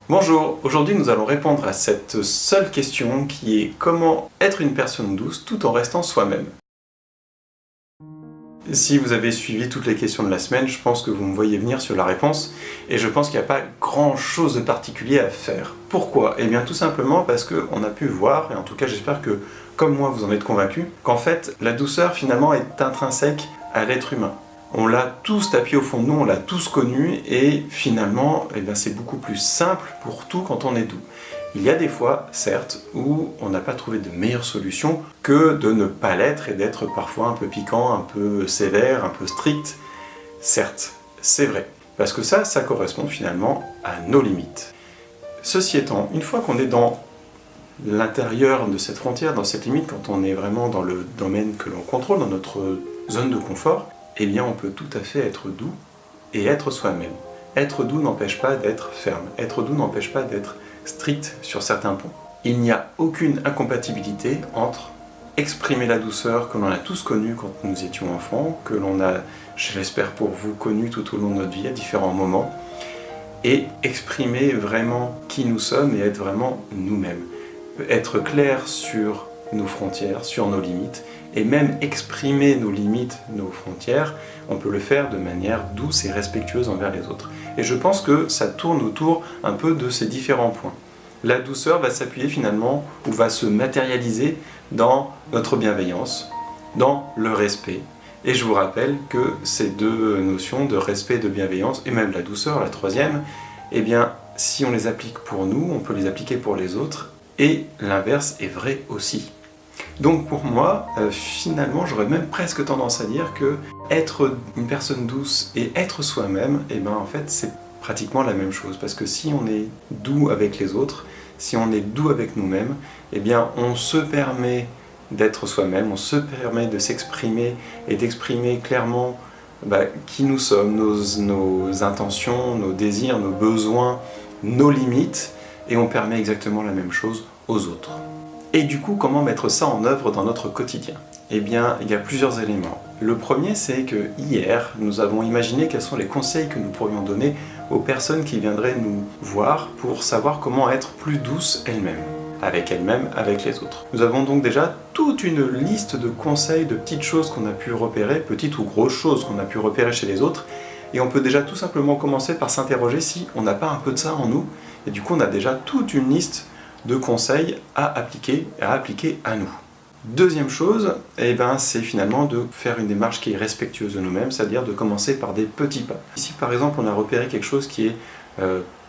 Bonjour, aujourd'hui nous allons répondre à cette seule question qui est comment être une personne douce tout en restant soi-même. Si vous avez suivi toutes les questions de la semaine, je pense que vous me voyez venir sur la réponse et je pense qu'il n'y a pas grand chose de particulier à faire. Pourquoi? Eh bien tout simplement parce qu'on a pu voir, et en tout cas j'espère que comme moi vous en êtes convaincus, qu'en fait la douceur finalement est intrinsèque à l'être humain. On l'a tous tapis au fond de nous, on l'a tous connu, et finalement, c'est beaucoup plus simple pour tout quand on est doux. Il y a des fois, certes, où on n'a pas trouvé de meilleure solution que de ne pas l'être et d'être parfois un peu piquant, un peu sévère, un peu strict. Certes, c'est vrai, parce que ça correspond finalement à nos limites. Ceci étant, une fois qu'on est dans l'intérieur de cette frontière, dans cette limite, quand on est vraiment dans le domaine que l'on contrôle, dans notre zone de confort, eh bien on peut tout à fait être doux et être soi-même. Être doux n'empêche pas d'être ferme, être doux n'empêche pas d'être strict sur certains points. Il n'y a aucune incompatibilité entre exprimer la douceur que l'on a tous connue quand nous étions enfants, que l'on a, je l'espère pour vous, connue tout au long de notre vie à différents moments, et exprimer vraiment qui nous sommes et être vraiment nous-mêmes. Être clair sur nos frontières, sur nos limites, et même exprimer nos limites, nos frontières, on peut le faire de manière douce et respectueuse envers les autres. Et je pense que ça tourne autour un peu de ces différents points. La douceur va s'appuyer finalement, ou va se matérialiser dans notre bienveillance, dans le respect. Et je vous rappelle que ces deux notions de respect et de bienveillance, et même la douceur, la troisième, eh bien, si on les applique pour nous, on peut les appliquer pour les autres, et l'inverse est vrai aussi. Donc pour moi, finalement, j'aurais même presque tendance à dire que être une personne douce et être soi-même, en fait, c'est pratiquement la même chose. Parce que si on est doux avec les autres, si on est doux avec nous-mêmes, on se permet d'être soi-même, on se permet de s'exprimer et d'exprimer clairement qui nous sommes, nos intentions, nos désirs, nos besoins, nos limites, et on permet exactement la même chose aux autres. Et du coup, comment mettre ça en œuvre dans notre quotidien? Eh bien, il y a plusieurs éléments. Le premier, c'est que hier, nous avons imaginé quels sont les conseils que nous pourrions donner aux personnes qui viendraient nous voir pour savoir comment être plus douces elles-mêmes, avec les autres. Nous avons donc déjà toute une liste de conseils, de petites choses qu'on a pu repérer, petites ou grosses choses qu'on a pu repérer chez les autres, et on peut déjà tout simplement commencer par s'interroger si on n'a pas un peu de ça en nous, et du coup on a déjà toute une liste de conseils à appliquer à nous. Deuxième chose, c'est finalement de faire une démarche qui est respectueuse de nous-mêmes, c'est-à-dire de commencer par des petits pas. Ici par exemple on a repéré quelque chose qui est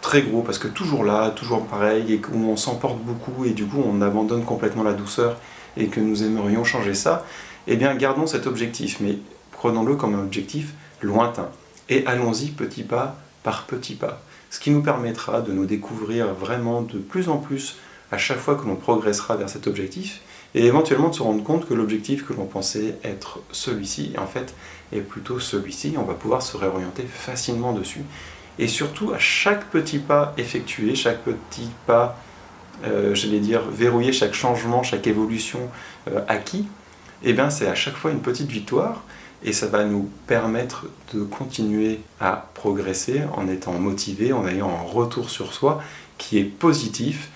très gros, parce que toujours là, toujours pareil, et où on s'emporte beaucoup et du coup on abandonne complètement la douceur et que nous aimerions changer ça, gardons cet objectif, mais prenons-le comme un objectif lointain. Et allons-y petit pas par petit pas. Ce qui nous permettra de nous découvrir vraiment de plus en plus à chaque fois que l'on progressera vers cet objectif, et éventuellement de se rendre compte que l'objectif que l'on pensait être celui-ci, en fait, est plutôt celui-ci. On va pouvoir se réorienter facilement dessus. Et surtout, à chaque petit pas effectué, chaque petit pas, verrouillé, chaque changement, chaque évolution acquis, c'est à chaque fois une petite victoire, et ça va nous permettre de continuer à progresser en étant motivé, en ayant un retour sur soi qui est positif,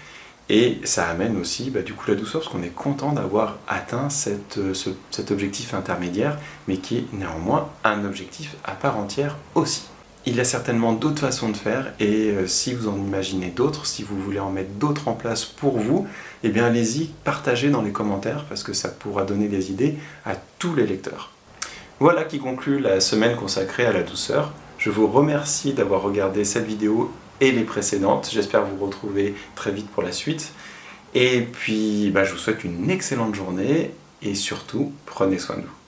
et ça amène aussi du coup la douceur, parce qu'on est content d'avoir atteint cet objectif intermédiaire, mais qui est néanmoins un objectif à part entière aussi. Il y a certainement d'autres façons de faire, et si vous en imaginez d'autres, si vous voulez en mettre d'autres en place pour vous, allez-y, partagez dans les commentaires, parce que ça pourra donner des idées à tous les lecteurs. Voilà qui conclut la semaine consacrée à la douceur. Je vous remercie d'avoir regardé cette vidéo et les précédentes. J'espère vous retrouver très vite pour la suite. Et puis, je vous souhaite une excellente journée et surtout, prenez soin de vous.